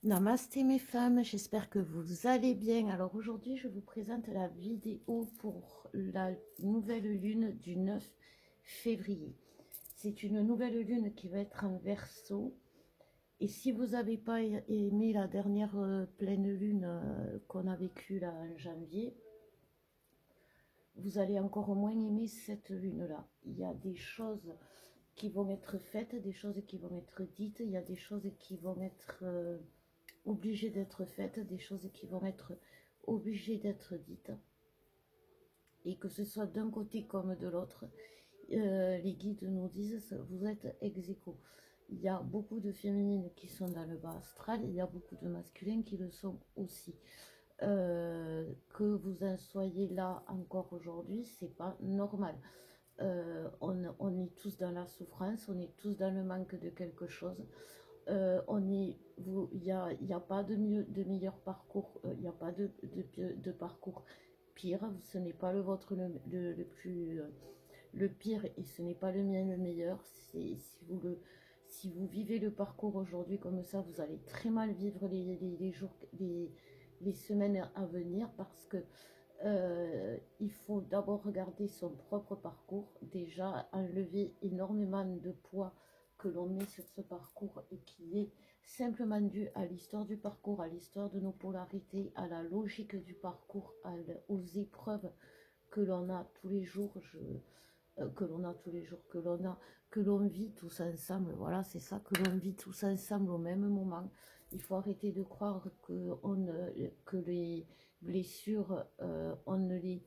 Namasté mes femmes, j'espère que vous allez bien. Alors aujourd'hui, je vous présente la vidéo pour la nouvelle lune du 9 février. C'est une nouvelle lune qui va être en Verseau. Et si vous n'avez pas aimé la dernière pleine lune qu'on a vécue là en janvier, vous allez encore moins aimer cette lune-là. Il y a des choses qui vont être faites, des choses qui vont être dites, il y a des choses qui vont être obligées d'être faites, des choses qui vont être obligées d'être dites. Et que ce soit d'un côté comme de l'autre, les guides nous disent, vous êtes ex aequo. Il y a beaucoup de féminines qui sont dans le bas astral, il y a beaucoup de masculins qui le sont aussi. Que vous en soyez là encore aujourd'hui, c'est pas normal. On est tous dans la souffrance, on est tous dans le manque de quelque chose. Il n'y a pas de meilleur parcours, il n'y a pas de parcours pire. Ce n'est pas le vôtre le plus le pire et ce n'est pas le mien le meilleur. Si vous vivez le parcours aujourd'hui comme ça, vous allez très mal vivre les semaines à venir parce que il faut d'abord regarder son propre parcours, déjà enlever énormément de poids que l'on met sur ce parcours et qui est simplement dû à l'histoire du parcours, à l'histoire de nos polarités, à la logique du parcours, aux épreuves que l'on a tous les jours, que l'on vit tous ensemble. Voilà, c'est ça, que l'on vit tous ensemble au même moment. Il faut arrêter de croire que les blessures, on les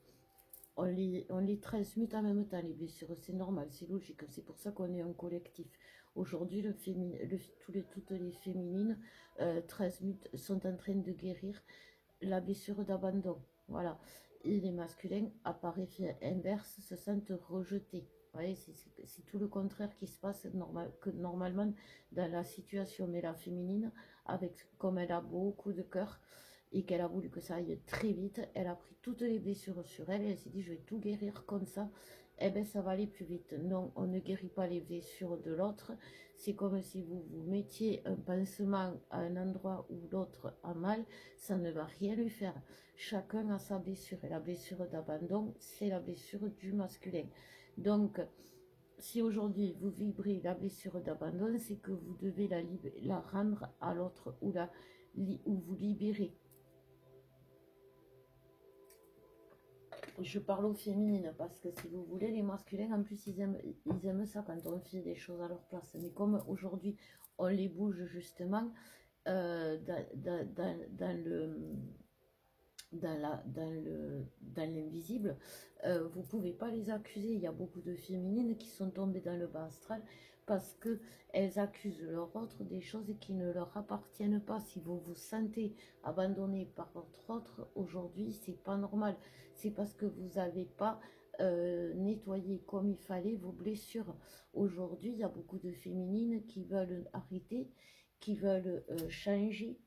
transmute en même temps, les blessures. C'est normal, c'est logique. C'est pour ça qu'on est un collectif. Aujourd'hui, toutes les féminines sont en train de guérir la blessure d'abandon. Voilà. Et les masculins, à part effet inverse, se sentent rejetés. Vous voyez, c'est tout le contraire qui se passe normalement dans la situation. Mais la féminine, comme elle a beaucoup de cœur et qu'elle a voulu que ça aille très vite, elle a pris toutes les blessures sur elle et elle s'est dit je vais tout guérir comme ça. Eh bien, ça va aller plus vite. Non, on ne guérit pas les blessures de l'autre. C'est comme si vous mettiez un pansement à un endroit où l'autre a mal, ça ne va rien lui faire. Chacun a sa blessure et la blessure d'abandon, c'est la blessure du masculin. Donc, si aujourd'hui vous vibrez la blessure d'abandon, c'est que vous devez la rendre à l'autre ou vous libérer. Je parle aux féminines parce que si vous voulez, les masculins, en plus, ils aiment ça quand on fait des choses à leur place. Mais comme aujourd'hui, on les bouge justement dans l'invisible, vous ne pouvez pas les accuser. Il y a beaucoup de féminines qui sont tombées dans le bas astral parce qu'elles accusent leur autre des choses qui ne leur appartiennent pas. Si vous vous sentez abandonné par votre autre aujourd'hui, c'est pas normal. C'est parce que vous n'avez pas nettoyé comme il fallait vos blessures. Aujourd'hui, il y a beaucoup de féminines qui veulent arrêter, qui veulent changer,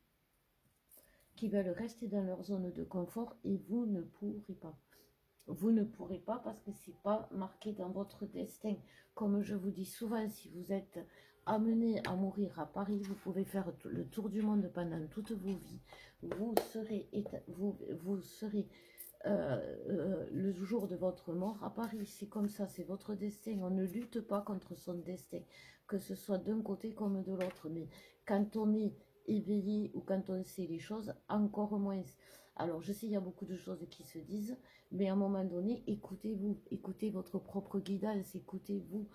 qui veulent rester dans leur zone de confort et vous ne pourrez pas. Vous ne pourrez pas parce que c'est pas marqué dans votre destin. Comme je vous dis souvent, si vous êtes amené à mourir à Paris, vous pouvez faire le tour du monde pendant toutes vos vies. Vous serez le jour de votre mort à Paris. C'est comme ça, c'est votre destin. On ne lutte pas contre son destin, que ce soit d'un côté comme de l'autre. Mais quand on est éveillé ou quand on sait les choses, encore moins. Alors je sais, il y a beaucoup de choses qui se disent, mais à un moment donné, écoutez-vous, écoutez votre propre guidance, écoutez-vous,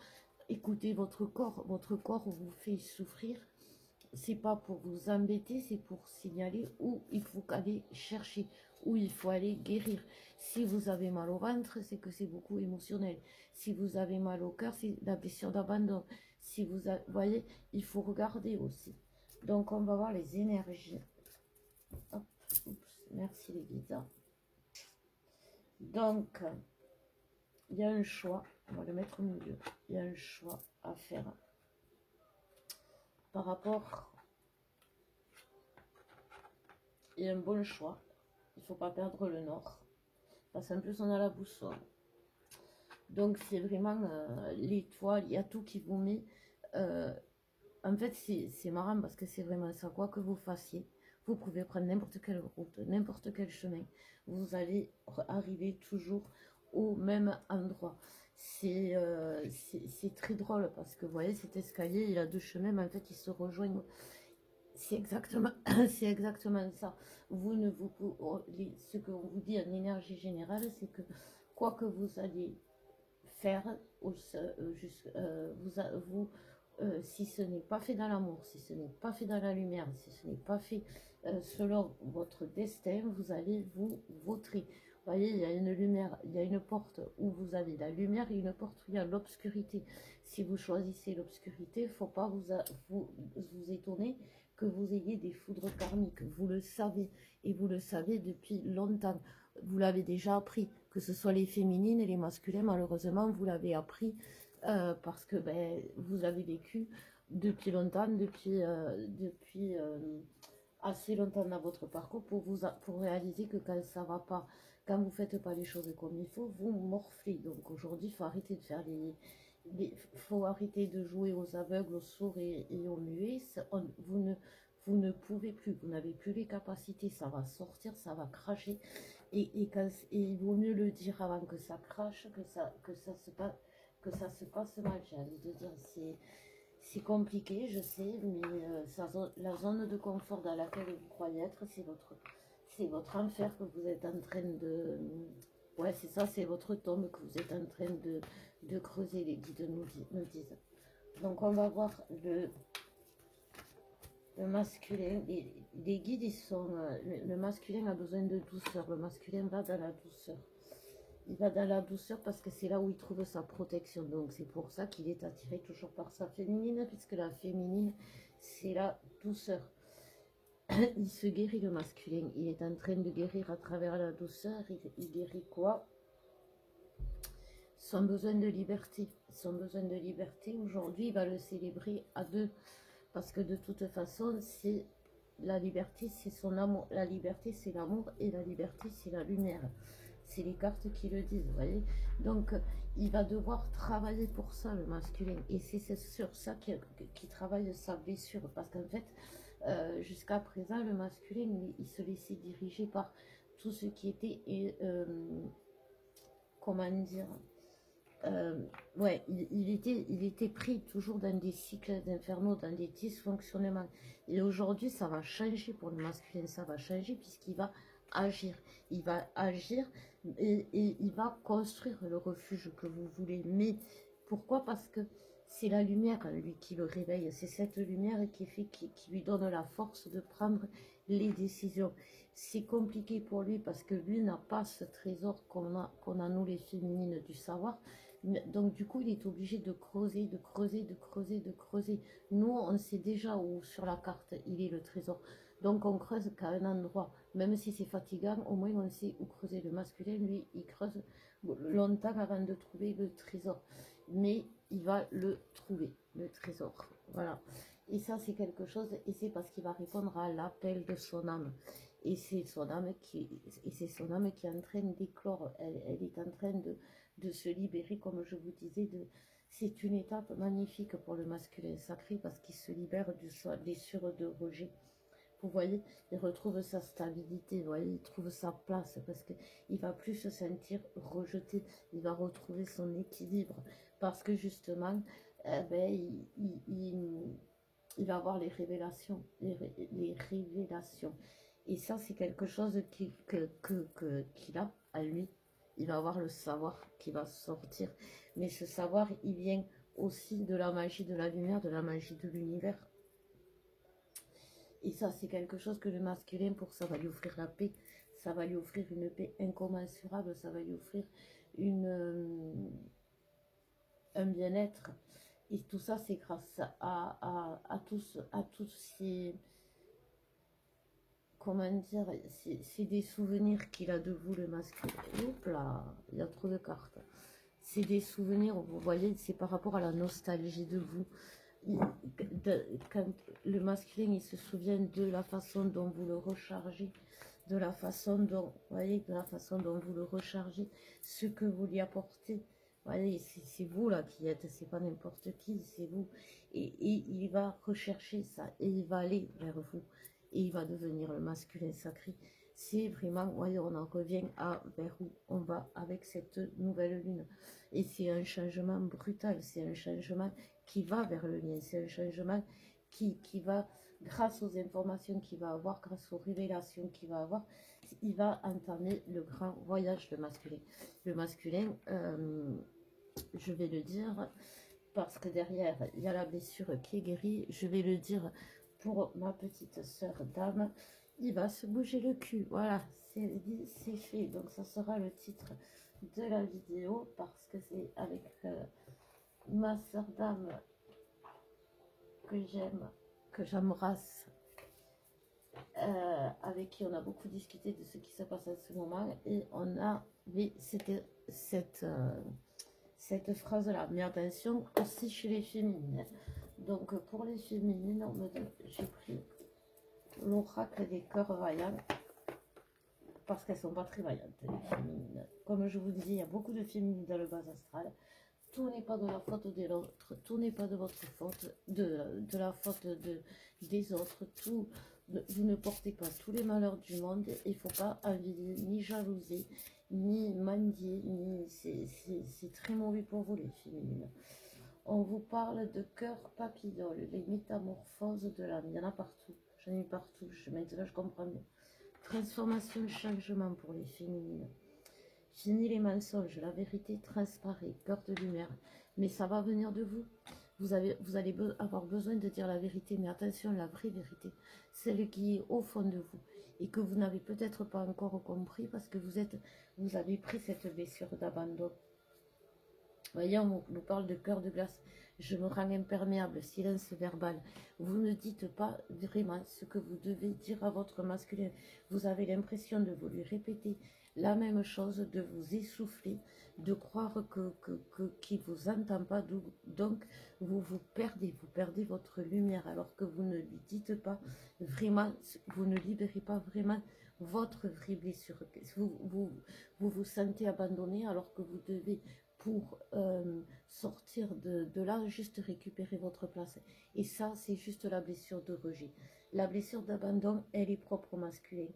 écoutez votre corps vous fait souffrir. C'est pas pour vous embêter, c'est pour signaler où il faut aller chercher, où il faut aller guérir. Si vous avez mal au ventre, c'est que c'est beaucoup émotionnel. Si vous avez mal au cœur, c'est la blessure d'abandon. Si vous voyez, il faut regarder aussi. Donc on va voir les énergies. Hop, oups, merci les guides. Donc, il y a un choix, on va le mettre au milieu. Il y a un choix à faire par rapport. Il y a un bon choix. Il ne faut pas perdre le nord. Parce qu'en plus, on a la boussole. Donc, c'est vraiment l'étoile. Il y a tout qui vous met En fait, c'est marrant parce que c'est vraiment ça. Quoi que vous fassiez, vous pouvez prendre n'importe quelle route, n'importe quel chemin. Vous allez arriver toujours au même endroit. C'est très drôle parce que vous voyez, cet escalier, il a deux chemins, mais en fait, ils se rejoignent. C'est exactement, c'est exactement ça. Vous ne vous, ce que vous dit en énergie générale, c'est que quoi que vous allez faire, si ce n'est pas fait dans l'amour, si ce n'est pas fait dans la lumière, si ce n'est pas fait selon votre destin, vous allez vous vautrer. Vous voyez, il y a une lumière, il y a une porte où vous avez la lumière et une porte où il y a l'obscurité. Si vous choisissez l'obscurité, il ne faut pas vous étonner que vous ayez des foudres karmiques. Vous le savez, et vous le savez depuis longtemps. Vous l'avez déjà appris, que ce soit les féminines et les masculins, malheureusement, vous l'avez appris parce que vous avez vécu depuis longtemps, depuis assez longtemps dans votre parcours pour réaliser que quand ça va pas, quand vous ne faites pas les choses comme il faut, vous morflez. Donc aujourd'hui, il faut arrêter de faire faut arrêter de jouer aux aveugles, aux sourds et aux muets. Vous ne pouvez plus, vous n'avez plus les capacités, ça va sortir, ça va cracher. Et il vaut mieux le dire avant que ça crache, que ça se passe mal. J'ai envie de dire, c'est compliqué, je sais, mais la zone de confort dans laquelle vous croyez être, c'est votre enfer que vous êtes en train de... Ouais, c'est ça, c'est votre tombe que vous êtes en train de creuser, les guides nous disent. Donc on va voir le masculin. Les guides, ils sont... le masculin a besoin de douceur, le masculin va dans la douceur. Il va dans la douceur parce que c'est là où il trouve sa protection. Donc c'est pour ça qu'il est attiré toujours par sa féminine, puisque la féminine, c'est la douceur. Il se guérit le masculin. Il est en train de guérir à travers la douceur. Il guérit quoi? Son besoin de liberté. Son besoin de liberté, aujourd'hui, il va le célébrer à deux. Parce que de toute façon, c'est la liberté, c'est son amour. La liberté, c'est l'amour. Et la liberté, c'est la lumière. C'est les cartes qui le disent, vous voyez. Donc, il va devoir travailler pour ça, le masculin. Et c'est sur ça qu'il travaille sa blessure. Parce qu'en fait, jusqu'à présent, le masculin, il se laissait diriger par tout ce qui était... comment dire, ouais, il était pris toujours dans des cycles infernaux, dans des dysfonctionnements. Et aujourd'hui, ça va changer pour le masculin, ça va changer puisqu'il va agir. Il va agir et il va construire le refuge que vous voulez. Mais pourquoi? Parce que c'est la lumière, lui, qui le réveille. C'est cette lumière qui lui donne la force de prendre les décisions. C'est compliqué pour lui parce que lui n'a pas ce trésor qu'on a nous les féminines du savoir. Donc du coup, il est obligé de creuser, de creuser, de creuser, de creuser. Nous, on sait déjà où sur la carte il est le trésor. Donc on creuse qu'à un endroit. Même si c'est fatigant, au moins on sait où creuser. Le masculin, lui, il creuse longtemps avant de trouver le trésor. Mais il va le trouver, le trésor. Voilà. Et ça, c'est quelque chose, et c'est parce qu'il va répondre à l'appel de son âme. Et c'est son âme qui est en train d'éclore. Elle est en train de se libérer, comme je vous disais. C'est une étape magnifique pour le masculin sacré parce qu'il se libère de sa blessure de rejet. Vous voyez, il retrouve sa stabilité, vous voyez, il trouve sa place parce qu'il ne va plus se sentir rejeté. Il va retrouver son équilibre parce que justement, il va avoir les révélations, les révélations. Et ça, c'est quelque chose qu'il a à lui. Il va avoir le savoir qui va sortir. Mais ce savoir, il vient aussi de la magie de la lumière, de la magie de l'univers. Et ça, c'est quelque chose que le masculin, pour ça, va lui offrir la paix. Ça va lui offrir une paix incommensurable. Ça va lui offrir un bien-être. Et tout ça, c'est grâce à tous ces... Comment dire, c'est des souvenirs qu'il a de vous, le masculin. Oups là, il y a trop de cartes. C'est des souvenirs, vous voyez, c'est par rapport à la nostalgie de vous. Quand le masculin, il se souvient de la façon dont vous le rechargez, de la façon dont, vous voyez, de la façon dont vous le rechargez, ce que vous lui apportez. voyez, c'est vous là qui êtes, c'est pas n'importe qui, c'est vous. Et il va rechercher ça, et il va aller vers vous, et il va devenir le masculin sacré. C'est vraiment, voyez, on en revient à vers où on va avec cette nouvelle lune. Et c'est un changement brutal, c'est un changement qui va vers le lien, c'est un changement qui va, grâce aux informations qu'il va avoir, grâce aux révélations qu'il va avoir, il va entamer le grand voyage de masculin. Le masculin, je vais le dire, parce que derrière, il y a la blessure qui est guérie. Je vais le dire pour ma petite sœur dame. Il va se bouger le cul. Voilà, c'est dit, c'est fait. Donc ça sera le titre de la vidéo, parce que c'est avec ma sœur dame que j'aime, que j'embrasse, avec qui on a beaucoup discuté de ce qui se passe à ce moment, et on avait cette phrase-là. Mais attention, aussi chez les féminines. Donc pour les féminines, j'ai pris l'oracle des cœurs vaillants, parce qu'elles sont pas très vaillantes, les féminines. Comme je vous disais, il y a beaucoup de féminines dans le bas astral. Tout n'est pas de la faute de l'autre, tout n'est pas de votre faute, de la faute des autres, tout, vous ne portez pas tous les malheurs du monde. Il ne faut pas envier, ni jalouser, ni mendier, c'est très mauvais pour vous les féminines. On vous parle de cœur papillon, les métamorphoses de l'âme, il y en a partout, j'en ai partout, maintenant je comprends mieux. Transformation, changement pour les féminines. Fini les mensonges, la vérité transparaît, cœur de lumière. Mais ça va venir de vous. Vous allez avoir besoin de dire la vérité, mais attention, la vraie vérité, celle qui est au fond de vous, et que vous n'avez peut-être pas encore compris, parce que vous avez pris cette blessure d'abandon. Voyez, on nous parle de cœur de glace. Je me rends imperméable, silence verbal. Vous ne dites pas vraiment ce que vous devez dire à votre masculin. Vous avez l'impression de vous lui répéter la même chose, de vous essouffler, de croire qu'il ne vous entend pas. Donc, vous perdez votre lumière, alors que vous ne lui dites pas vraiment, vous ne libérez pas vraiment votre vraie blessure. Vous sentez abandonné, alors que vous devez, pour sortir de là, juste récupérer votre place. Et ça, c'est juste la blessure de rejet. La blessure d'abandon, elle est propre au masculin.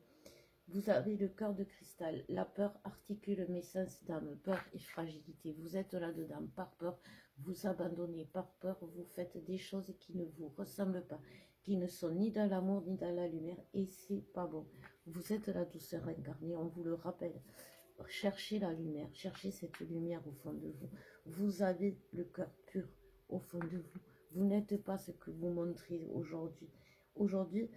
Vous avez le cœur de cristal. La peur articule mes sens d'âme. Peur et fragilité. Vous êtes là-dedans. Par peur, vous abandonnez. Par peur, vous faites des choses qui ne vous ressemblent pas, qui ne sont ni dans l'amour ni dans la lumière. Et c'est pas bon. Vous êtes la douceur incarnée, on vous le rappelle. Cherchez la lumière, cherchez cette lumière au fond de vous. Vous avez le cœur pur au fond de vous. Vous n'êtes pas ce que vous montrez aujourd'hui. Aujourd'hui,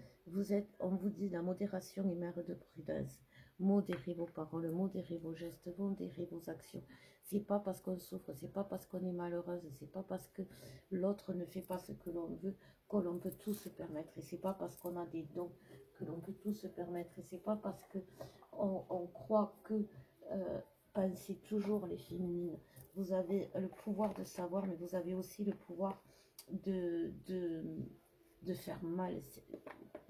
on vous dit, la modération est mère de prudence. Modérez vos paroles, modérez vos gestes, modérez vos actions. C'est pas parce qu'on souffre, c'est pas parce qu'on est malheureuse, c'est pas parce que l'autre ne fait pas ce que l'on veut que l'on peut tout se permettre. Et c'est pas parce qu'on a des dons que l'on peut tout se permettre. Et c'est pas parce que on croit que pensez toujours les féminines. Vous avez le pouvoir de savoir, mais vous avez aussi le pouvoir de faire mal.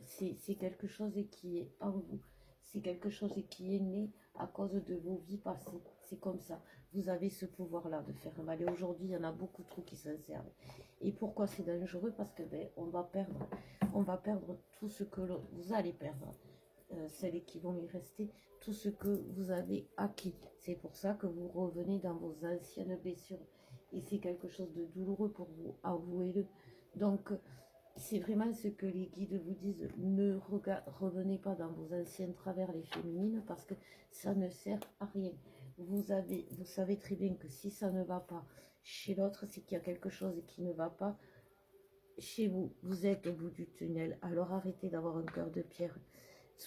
C'est quelque chose qui est en vous. C'est quelque chose qui est né à cause de vos vies passées. C'est comme ça. Vous avez ce pouvoir-là de faire mal. Et aujourd'hui, il y en a beaucoup trop qui s'en servent. Et pourquoi c'est dangereux? Parce que on va perdre tout ce que vous allez perdre. Celles qui vont y rester, tout ce que vous avez acquis. C'est pour ça que vous revenez dans vos anciennes blessures. Et c'est quelque chose de douloureux pour vous, avouez-le. Donc, c'est vraiment ce que les guides vous disent. Ne revenez pas dans vos anciens travers, les féminines, parce que ça ne sert à rien. Vous savez très bien que si ça ne va pas chez l'autre, c'est qu'il y a quelque chose qui ne va pas chez vous. Vous êtes au bout du tunnel, alors arrêtez d'avoir un cœur de pierre.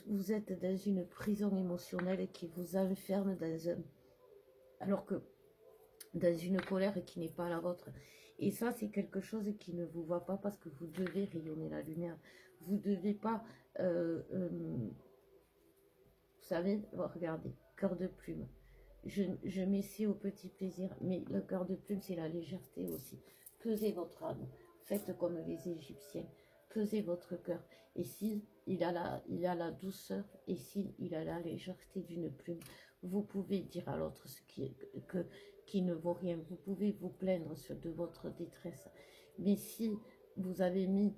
Vous êtes dans une prison émotionnelle qui vous enferme alors que dans une colère qui n'est pas la vôtre. Et ça, c'est quelque chose qui ne vous va pas, parce que vous devez rayonner la lumière. Vous ne devez pas, vous savez, regardez, cœur de plume. Je m'essaie au petit plaisir, mais le cœur de plume, c'est la légèreté aussi. Pesez votre âme, faites comme les Égyptiens. Pesez votre cœur. Et si il a la douceur, et si il a la légèreté d'une plume, vous pouvez dire à l'autre qui ne vaut rien. Vous pouvez vous plaindre de votre détresse. Mais si vous avez mis,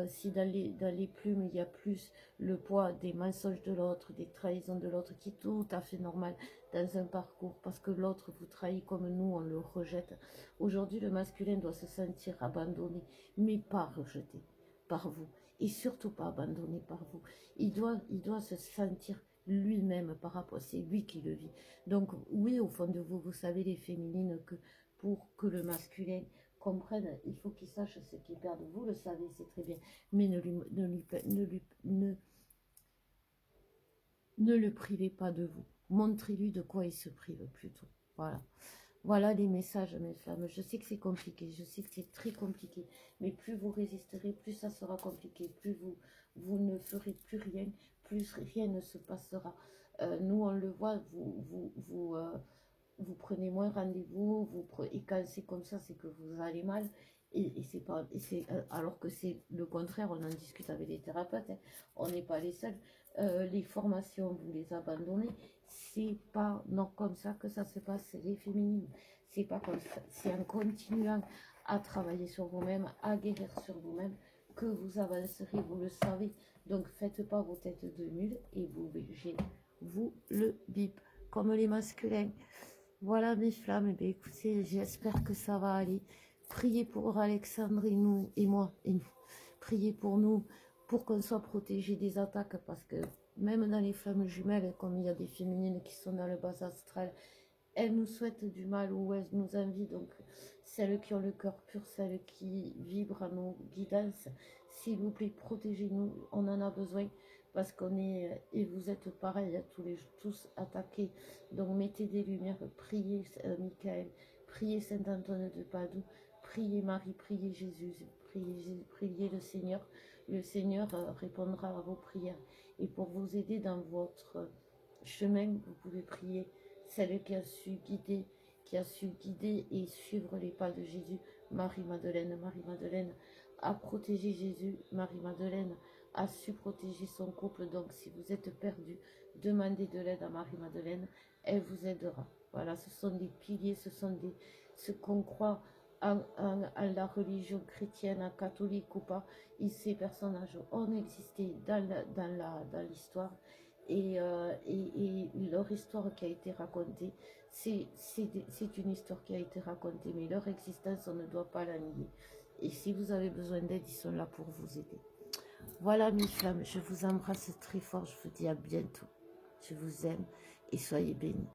si dans les plumes, il y a plus le poids des mensonges de l'autre, des trahisons de l'autre, qui est tout à fait normal dans un parcours, parce que l'autre vous trahit comme nous, on le rejette. Aujourd'hui, le masculin doit se sentir abandonné, mais pas rejeté par vous, et surtout pas abandonné par vous. Il doit se sentir lui-même par rapport, c'est lui qui le vit. Donc oui, au fond de vous, vous savez les féminines, que pour que le masculin comprenne, il faut qu'il sache ce qu'il perd. Vous le savez, c'est très bien, mais ne le privez pas de vous. Montrez-lui de quoi il se prive plutôt. Voilà. Voilà les messages, mes flammes. Je sais que c'est compliqué, je sais que c'est très compliqué, mais plus vous résisterez, plus ça sera compliqué, plus vous ne ferez plus rien, plus rien ne se passera. Nous, on le voit, vous prenez moins rendez-vous, et quand c'est comme ça, c'est que vous allez mal, et c'est pas, alors que c'est le contraire, on en discute avec les thérapeutes, hein, on n'est pas les seuls. Les formations, vous les abandonnez, c'est pas non comme ça que ça se passe, les féminines, c'est pas comme ça, c'est en continuant à travailler sur vous-même, à guérir sur vous-même, que vous avancerez, vous le savez. Donc faites pas vos têtes de mule, et vous le bip, comme les masculins. Voilà mes flammes, et bien écoutez, j'espère que ça va aller. Priez pour Alexandre et nous, et moi, et nous. Priez pour nous, pour qu'on soit protégés des attaques, parce que même dans les flammes jumelles, comme il y a des féminines qui sont dans le bas astral, elles nous souhaitent du mal ou elles nous envient. Donc celles qui ont le cœur pur, celles qui vibrent à nos guidances, s'il vous plaît, protégez-nous, on en a besoin, parce qu'on est, et vous êtes pareil, tous attaqués. Donc mettez des lumières, priez Michael, priez Saint Antoine de Padoue, priez Marie, priez Jésus, priez le Seigneur. Le Seigneur répondra à vos prières. Et pour vous aider dans votre chemin, vous pouvez prier celle qui a su guider et suivre les pas de Jésus, Marie-Madeleine. Marie-Madeleine a protégé Jésus, Marie-Madeleine a su protéger son couple. Donc si vous êtes perdu, demandez de l'aide à Marie-Madeleine, elle vous aidera. Voilà, ce sont des piliers, ce qu'on croit en la religion chrétienne, catholique ou pas. Et ces personnages ont existé dans l'histoire. Et leur histoire qui a été racontée, c'est une histoire qui a été racontée, mais leur existence, on ne doit pas la nier. Et si vous avez besoin d'aide, ils sont là pour vous aider. Voilà mes flammes, je vous embrasse très fort, je vous dis à bientôt. Je vous aime et soyez bénis.